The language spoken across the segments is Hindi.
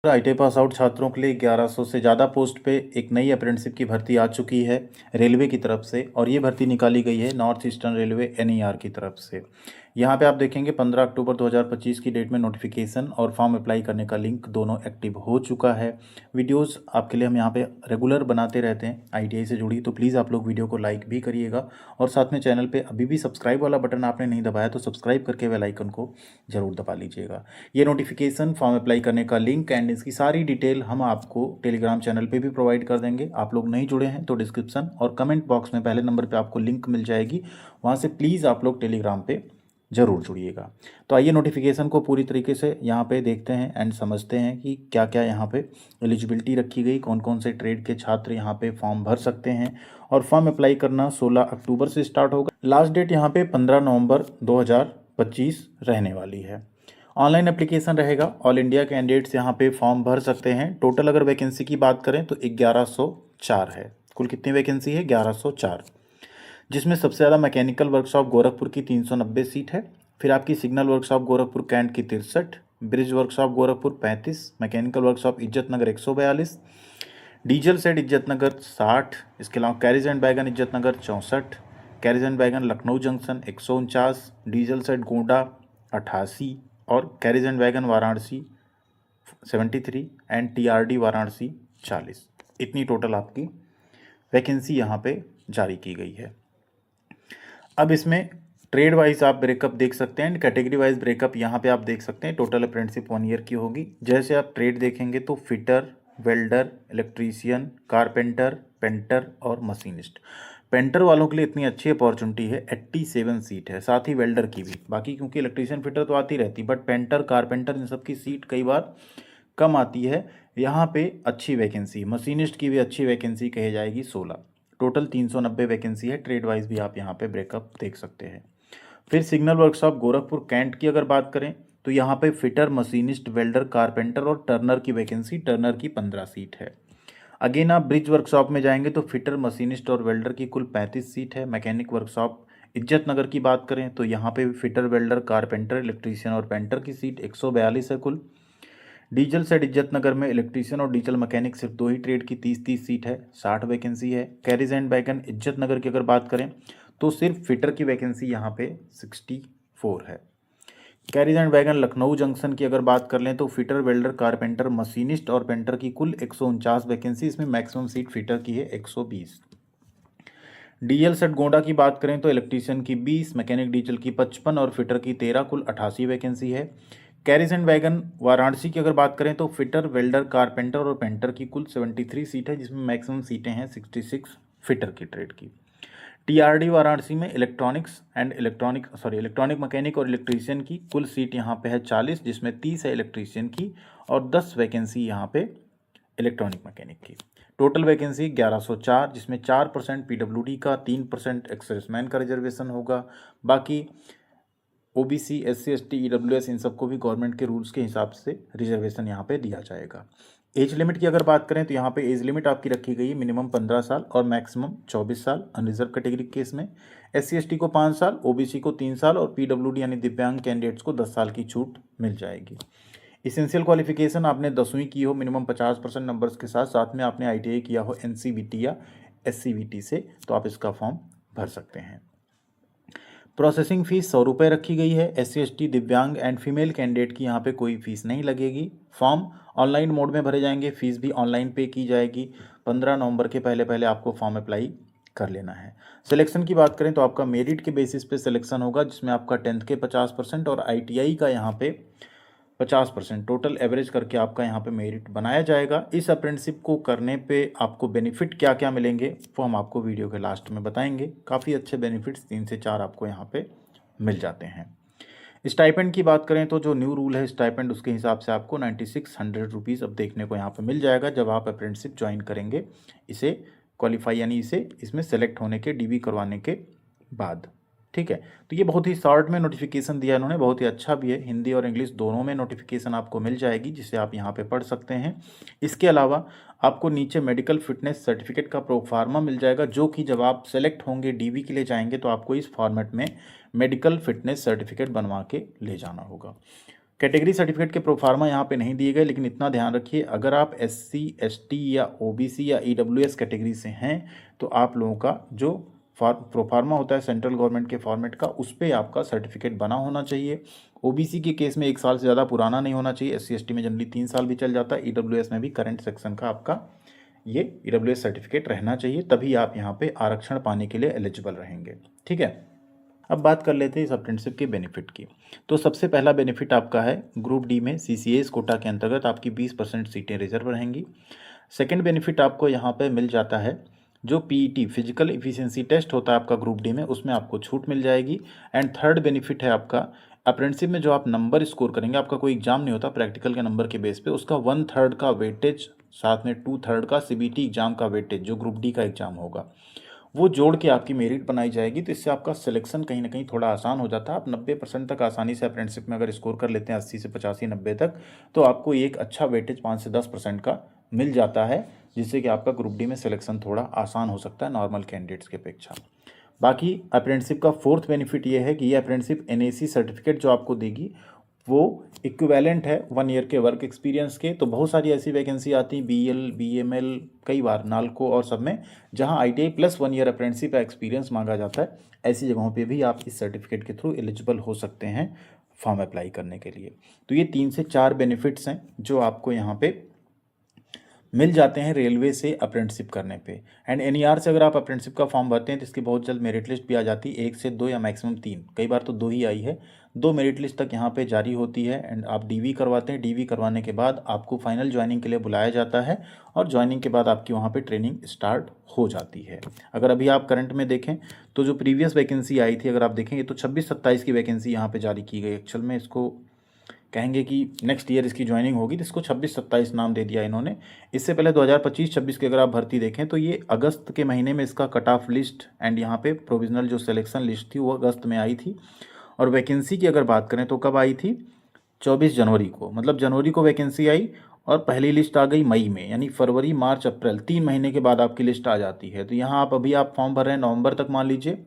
आईटीआई पास आउट छात्रों के लिए 1100 से ज़्यादा पोस्ट पे एक नई अप्रेंटिसशिप की भर्ती आ चुकी है रेलवे की तरफ से। और ये भर्ती निकाली गई है नॉर्थ ईस्टर्न रेलवे एनईआर की तरफ से। यहाँ पे आप देखेंगे 15 अक्टूबर 2025 की डेट में नोटिफिकेशन और फॉर्म अप्लाई करने का लिंक दोनों एक्टिव हो चुका है। वीडियोस आपके लिए हम यहाँ पे रेगुलर बनाते रहते हैं आईटीआई से जुड़ी, तो प्लीज़ आप लोग वीडियो को लाइक भी करिएगा। और साथ में चैनल पे अभी भी सब्सक्राइब वाला बटन आपने नहीं दबाया तो सब्सक्राइब करके बेल आइकन को ज़रूर दबा लीजिएगा। ये नोटिफिकेशन, फॉर्म अप्लाई करने का लिंक एंड इसकी सारी डिटेल हम आपको टेलीग्राम चैनल पे भी प्रोवाइड कर देंगे। आप लोग नहीं जुड़े हैं तो डिस्क्रिप्शन और कमेंट बॉक्स में पहले नंबर पे आपको लिंक मिल जाएगी, वहाँ से प्लीज़ आप लोग टेलीग्राम पे ज़रूर जुड़िएगा। तो आइए नोटिफिकेशन को पूरी तरीके से यहाँ पे देखते हैं एंड समझते हैं कि क्या क्या यहाँ पे एलिजिबिलिटी रखी गई, कौन कौन से ट्रेड के छात्र यहाँ पे फॉर्म भर सकते हैं। और फॉर्म अप्लाई करना 16 अक्टूबर से स्टार्ट होगा। लास्ट डेट यहाँ पे 15 नवंबर 2025 रहने वाली है। ऑनलाइन एप्लीकेशन रहेगा। ऑल इंडिया कैंडिडेट्स यहाँ पे फॉर्म भर सकते हैं। टोटल अगर वैकेंसी की बात करें तो 1104 है। कुल कितनी वैकेंसी है? 1104, जिसमें सबसे ज़्यादा मैकेनिकल वर्कशॉप गोरखपुर की 390 सीट है। फिर आपकी सिग्नल वर्कशॉप गोरखपुर कैंट की 63, bridge workshop Gorakhpur 35, mechanical workshop Izzatnagar 142, diesel set Izzatnagar 60, इसके अलावा कैरिज एंड बैगन इज्जतनगर 64, कैरिज एंड बैगन Lucknow junction 149, diesel set Gonda 88 और carriage and wagon Varanasi 73 and TRD Varanasi 40। इतनी टोटल आपकी वैकेंसी यहाँ पे जारी की गई है। अब इसमें ट्रेड वाइज आप ब्रेकअप देख सकते हैं एंड कैटेगरी वाइज ब्रेकअप यहाँ पे आप देख सकते हैं। टोटल अप्रेंटिसशिप 1 ईयर की होगी। जैसे आप ट्रेड देखेंगे तो fitter, welder, electrician, carpenter, painter और मशीनिस्ट। पेंटर वालों के लिए इतनी अच्छी अपॉर्चुनिटी है, 87 सीट है, साथ ही वेल्डर की भी। बाकी क्योंकि इलेक्ट्रीशियन फिटर तो आती रहती, बट पेंटर, कारपेंटर इन सब की सीट कई बार कम आती है। यहाँ पे अच्छी वैकेंसी, मशीनिस्ट की भी अच्छी वैकेंसी कही जाएगी 16। टोटल 390 वैकेंसी है। ट्रेड वाइज भी आप यहाँ पे ब्रेकअप देख सकते हैं। फिर सिग्नल वर्कशॉप गोरखपुर कैंट की अगर बात करें तो यहाँ पे फिटर, मशीनिस्ट, वेल्डर, कारपेंटर और टर्नर की वैकेंसी, टर्नर की 15 सीट है। अगेन आप ब्रिज वर्कशॉप में जाएंगे तो फिटर, मशीनिस्ट और वेल्डर की कुल 35 सीट है। मैकेनिक वर्कशॉप इज्जतनगर की बात करें तो यहाँ पे फिटर, वेल्डर, कारपेंटर, इलेक्ट्रीशियन और पेंटर की सीट 142 है कुल। डीजल सेट इज्जतनगर में इलेक्ट्रीशियन और डीजल मैकेनिक सिर्फ 2 ही ट्रेड की 30-30 सीट है, 60 वैकेंसी है। कैरिज एंड बैगन इज्जतनगर की अगर बात करें तो सिर्फ फिटर की वैकेंसी यहाँ पे 64 है। Carriage and wagon Lucknow junction की अगर बात कर लें तो फिटर, वेल्डर, कारपेंटर, मशीनिस्ट और पेंटर की कुल 149 वैकेंसी, इसमें मैक्सिमम सीट फिटर की है 120। डीएल सेट गोंडा की बात करें तो इलेक्ट्रीशियन की 20, मैकेनिक डीजल की 55 और फिटर की 13, कुल 88 वैकेंसी है। कैरिज एंड वैगन वाराणसी की अगर बात करें तो फिटर, वेल्डर, कारपेंटर और पेंटर की कुल 73 सीट है, जिसमें मैक्सिमम सीटें हैं 66 फिटर की ट्रेड की। टीआरडी वाराणसी में इलेक्ट्रॉनिक मैकेनिक और इलेक्ट्रीशियन की कुल सीट यहाँ पे है 40, जिसमें 30 है इलेक्ट्रीशियन की और 10 वैकेंसी यहाँ पे इलेक्ट्रॉनिक मैकेनिक की। टोटल वैकेंसी 1104, जिसमें 4% पीडब्ल्यूडी का, 3% एक्सर्विसमैन का रिजर्वेशन होगा। बाकी ओबीसी, एससी, एसटी, ईडब्ल्यूएस इन सबको भी गवर्नमेंट के रूल्स के हिसाब से रिजर्वेशन यहाँ पे दिया जाएगा। एज लिमिट की अगर बात करें तो यहाँ पे एज लिमिट आपकी रखी गई है मिनिमम 15 साल और मैक्सिमम 24 साल अनरिजर्व कैटेगरी केस में। एससी एसटी को 5 साल, ओबीसी को 3 साल और पीडब्ल्यूडी यानी दिव्यांग कैंडिडेट्स को 10 साल की छूट मिल जाएगी। इसेंशियल क्वालिफिकेशन आपने 10वीं की हो मिनिमम 50% नंबर्स के साथ, साथ में आपने आईटीआई किया हो एनसीवीटी या एससीवीटी से, तो आप इसका फॉर्म भर सकते हैं। प्रोसेसिंग फ़ीस 100 रुपये रखी गई है। एससी एसटी, दिव्यांग एंड फीमेल कैंडिडेट की यहाँ पे कोई फ़ीस नहीं लगेगी। फॉर्म ऑनलाइन मोड में भरे जाएंगे, फ़ीस भी ऑनलाइन पे की जाएगी। 15 नवंबर के पहले पहले आपको फॉर्म अप्लाई कर लेना है। सिलेक्शन की बात करें तो आपका मेरिट के बेसिस पे सिलेक्शन होगा, जिसमें आपका 10th के 50% और आईटीआई का यहाँ पे 50% टोटल एवरेज करके आपका यहाँ पे मेरिट बनाया जाएगा। इस अप्रेंटिसशिप को करने पे आपको बेनिफिट क्या क्या मिलेंगे वो हम आपको वीडियो के लास्ट में बताएंगे। काफ़ी अच्छे बेनिफिट्स 3 से 4 आपको यहाँ पे मिल जाते हैं। स्टाइपेंड की बात करें तो जो न्यू रूल है स्टाइपेंड, उसके हिसाब से आपको 9600 रुपीज़ अब देखने को यहाँ पे मिल जाएगा जब आप अप्रेंटिसशिप ज्वाइन करेंगे, इसे क्वालिफाई यानी इसमें सेलेक्ट होने के, डीबी करवाने के बाद। ठीक है, तो ये बहुत ही शॉर्ट में नोटिफिकेशन दिया इन्होंने, बहुत ही अच्छा भी है। हिंदी और इंग्लिश दोनों में नोटिफिकेशन आपको मिल जाएगी, जिसे आप यहाँ पे पढ़ सकते हैं। इसके अलावा आपको नीचे मेडिकल फिटनेस सर्टिफिकेट का प्रोफार्मा मिल जाएगा, जो कि जब आप सेलेक्ट होंगे, डीवी के लिए जाएंगे, तो आपको इस फॉर्मेट में मेडिकल फिटनेस सर्टिफिकेट बनवा के ले जाना होगा। कैटेगरी सर्टिफिकेट के प्रोफार्मा यहाँ पे नहीं दिए गए, लेकिन इतना ध्यान रखिए अगर आप SC ST या OBC या EWS कैटेगरी से हैं तो आप लोगों का जो प्रोफार्मा होता है सेंट्रल गवर्नमेंट के फॉर्मेट का, उस पर आपका सर्टिफिकेट बना होना चाहिए। OBC के केस में 1 साल से ज़्यादा पुराना नहीं होना चाहिए। SC ST में जनरली 3 साल भी चल जाता है। EWS में भी करंट सेक्शन का आपका ये EWS सर्टिफिकेट रहना चाहिए, तभी आप यहाँ पे आरक्षण पाने के लिए एलिजिबल रहेंगे। ठीक है, अब बात कर लेते हैं इस अप्रेंटिसशिप के बेनिफिट की। तो सबसे पहला बेनिफिट आपका है ग्रुप डी में CCAS कोटा के अंतर्गत आपकी 20% सीटें रिजर्व रहेंगी। सेकंड बेनिफिट आपको यहाँ पे मिल जाता है, जो PET फिजिकल इफिशिएंसी टेस्ट होता है आपका ग्रुप डी में, उसमें आपको छूट मिल जाएगी। एंड थर्ड बेनिफिट है आपका अप्रेंटिसशिप में जो आप नंबर स्कोर करेंगे, आपका कोई एग्जाम नहीं होता प्रैक्टिकल के नंबर के बेस पे, उसका 1/3 का वेटेज, साथ में 2/3 का CBT एग्जाम का वेटेज जो ग्रुप डी का एग्जाम होगा वो जोड़ के आपकी मेरिट बनाई जाएगी। तो इससे आपका सिलेक्शन कहीं ना कहीं थोड़ा आसान हो जाता है। आप 90% तक आसानी से अप्रेंटिसशिप में अगर स्कोर कर लेते हैं, 80 से 85 90 तक, तो आपको एक अच्छा वेटेज 5 से 10% का मिल जाता है, जिससे कि आपका ग्रुप डी में सिलेक्शन थोड़ा आसान हो सकता है नॉर्मल कैंडिडेट्स की अपेक्षा। बाकी अप्रेंटिसशिप का फोर्थ बेनिफिट ये है कि ये अप्रेंटिसशिप NAC सर्टिफिकेट जो आपको देगी वो इक्विवेलेंट है 1 ईयर के वर्क एक्सपीरियंस के। तो बहुत सारी ऐसी वैकेंसी आती हैं BL BML, कई बार नाल्को और सब में, जहां ITI प्लस 1 ईयर अप्रेंटिसशिप का एक्सपीरियंस मांगा जाता है। ऐसी जगहों पे भी आप इस सर्टिफिकेट के थ्रू एलिजिबल हो सकते हैं फॉर्म अप्लाई करने के लिए। तो ये 3 से 4 बेनिफिट्स हैं जो आपको यहाँ पे मिल जाते हैं रेलवे से अप्रेंटिसशिप करने पे। एंड NER से अगर आप अप्रेंटिसशिप का फॉर्म भरते हैं तो इसकी बहुत जल्द मेरिट लिस्ट भी आ जाती है, 1 से 2 या मैक्सिमम 3, कई बार तो 2 ही आई है। 2 मेरिट लिस्ट तक यहाँ पे जारी होती है। एंड आप DV करवाते हैं, DV करवाने के बाद आपको फाइनल ज्वाइनिंग के लिए बुलाया जाता है, और ज्वाइनिंग के बाद आपकी वहाँ पर ट्रेनिंग स्टार्ट हो जाती है। अगर अभी आप करंट में देखें तो जो प्रीवियस वैकेंसी आई थी, अगर आप देखेंगे तो 26-27 की वैकेंसी यहाँ पर जारी की गई। एक्चुअल में इसको कहेंगे कि नेक्स्ट ईयर इसकी ज्वाइनिंग होगी, तो इसको 26-27 नाम दे दिया इन्होंने। इससे पहले 2025-26 की अगर आप भर्ती देखें तो ये अगस्त के महीने में इसका कट ऑफ लिस्ट एंड यहाँ पे प्रोविजनल जो सिलेक्शन लिस्ट थी वो अगस्त में आई थी। और वैकेंसी की अगर बात करें तो कब आई थी, 24 जनवरी को, मतलब जनवरी को वैकेंसी आई और पहली लिस्ट आ गई मई में, यानी फरवरी मार्च अप्रैल 3 महीने के बाद आपकी लिस्ट आ जाती है। तो यहाँ अभी आप फॉर्म भर रहे हैं नवंबर तक, मान लीजिए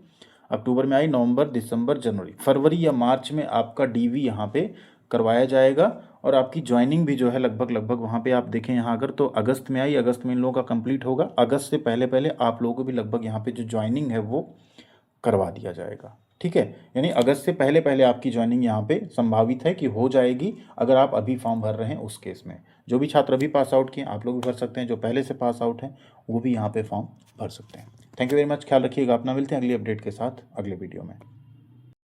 अक्टूबर में आई, नवंबर दिसंबर जनवरी, फरवरी या मार्च में आपका DV यहाँ पे करवाया जाएगा। और आपकी ज्वाइनिंग भी जो है लगभग वहाँ पे आप देखें यहाँ अगर, तो अगस्त में आई, अगस्त में इन लोगों का कंप्लीट होगा। अगस्त से पहले पहले आप लोगों को भी लगभग यहाँ पे जो ज्वाइनिंग है वो करवा दिया जाएगा। ठीक है, यानी अगस्त से पहले पहले आपकी ज्वाइनिंग यहाँ पे संभावित है कि हो जाएगी, अगर आप अभी फॉर्म भर रहे हैं उस केस में। जो भी छात्र अभी पास आउट किए आप लोग भी भर सकते हैं, जो पहले से पास आउट हैं वो भी यहाँ पे फॉर्म भर सकते हैं। थैंक यू वेरी मच, ख्याल रखिएगा अपना। मिलते हैं अगली अपडेट के साथ अगले वीडियो में।